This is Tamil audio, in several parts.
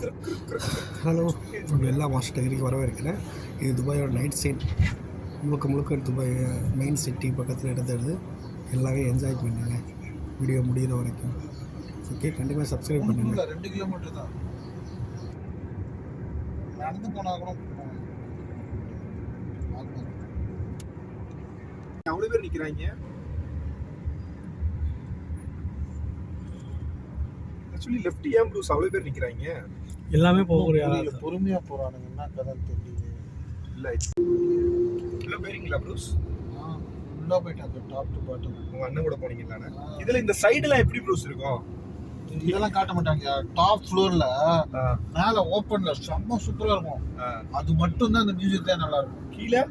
ஹலோ, உங்கள் எல்லா மாஸ்டர் டிகிரிக்கு வரவேற்கிறேன். இது துபாயோட நைட் சைட். முழுக்க துபாய் மெயின் சிட்டி பக்கத்தில் எடுத்துடுது. எல்லாமே என்ஜாய் பண்ணுங்க வீடியோ முடிகிற வரைக்கும். ஓகே, கண்டிப்பாக சப்ஸ்கிரைப் பண்ணுங்கள். 2 கிலோமீட்டர் தான் நடந்து போனால் கூட. அவ்வளோ பேர் நிற்கிறாங்க. ஆக்சுவலி லெஃப்ட் ஏன் ப்ரூஸ் அவ்வளோ பேர் நிற்கிறாங்க? எல்லாமே பொறுமையாக போகிறானுங்க. என்ன கதை தெரியல. இல்லை உள்ள போயிருங்களா ப்ரூஸ்? உள்ளே போயிட்டாங்க டாப் டு பாட்டம். உங்கள் அண்ணன் கூட போனீங்களாண்ணே? இதில் இந்த சைடெலாம் எப்படி ப்ரூஸ் இருக்கும்? இதெல்லாம் காட்ட மாட்டாங்க. டாப் ஃப்ளோர்ல மேல ஓப்பன்ல செம்ம சூப்பரா இருக்கும். அது மட்டும் தான் அந்த மியூசிக் தான் நல்லா இருக்கும். கீழே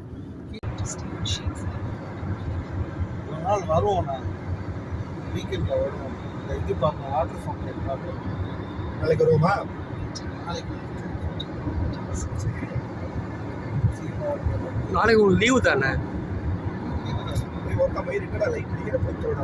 ஒரு நாள் வருவோம். நான் வீக்கெண்ட்ல வருவோம். இந்த இது பார்ப்போம், வாட்டர் ஃபவுண்டைன் பார்ப்போம். நாளைக்கு வருவோமா? நாளைக்கு உங்களுக்கு லீவு தானே? ஒருத்தா மயிர் இருக்கடா லைட் அடிக்கிற போச்சோட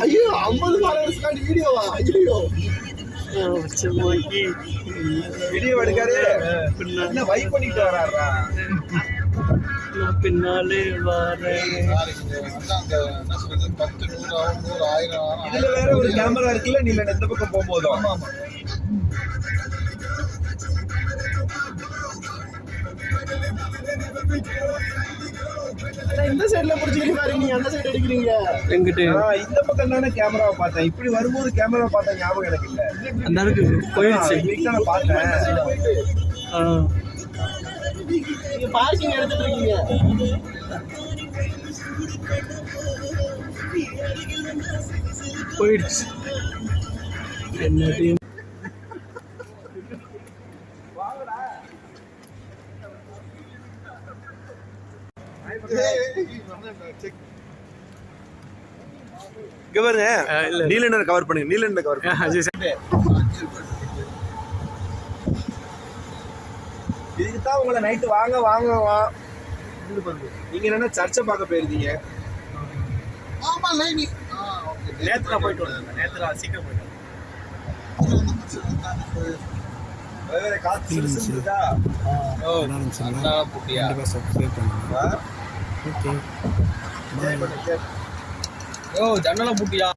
ஐயோ 50 ஃபாலோவர்ஸ்க்கான வீடியோவா? ஐயோ வீடியோ எடுக்காரு. என்ன வைப் பண்ணிட்டு வராரா? பின்னாலே இதுல வேற ஒரு கேமரா இருக்குல்ல, நீங்க எந்த பக்கம் போகும்போதும். இந்த சைடுல பிடிச்சிருக்காரு, நீங்க அந்த சைடு எடுக்கிறீங்க. எங்கிட்ட இந்த பக்கம் தானே கேமராவை பார்த்தேன். இப்படி வரும்போது கேமரா பார்த்தேன், ஞாபகம் எனக்கு இல்ல. அந்த அளவுக்கு போயிடுச்சு. நான் பார்த்தேன். நீங்க பார்க்கிங் எடுத்துட்டு இருக்கீங்க. போயிடுச்சு. என்னது நீலண்டர் கவர் பண்ணுங்க. நீலண்டர் கவர் இதுக்கு தான் உங்களை நைட்டு வாங்க நீங்க என்னன்னா சர்ச்சை பார்க்க போயிருந்தீங்க. நேத்து நான் போயிட்டு வந்தேன். நேத்து சீக்கிரம் போயிட்டு காத்து இருக்குதா? ஜன்னலை பூட்டியா?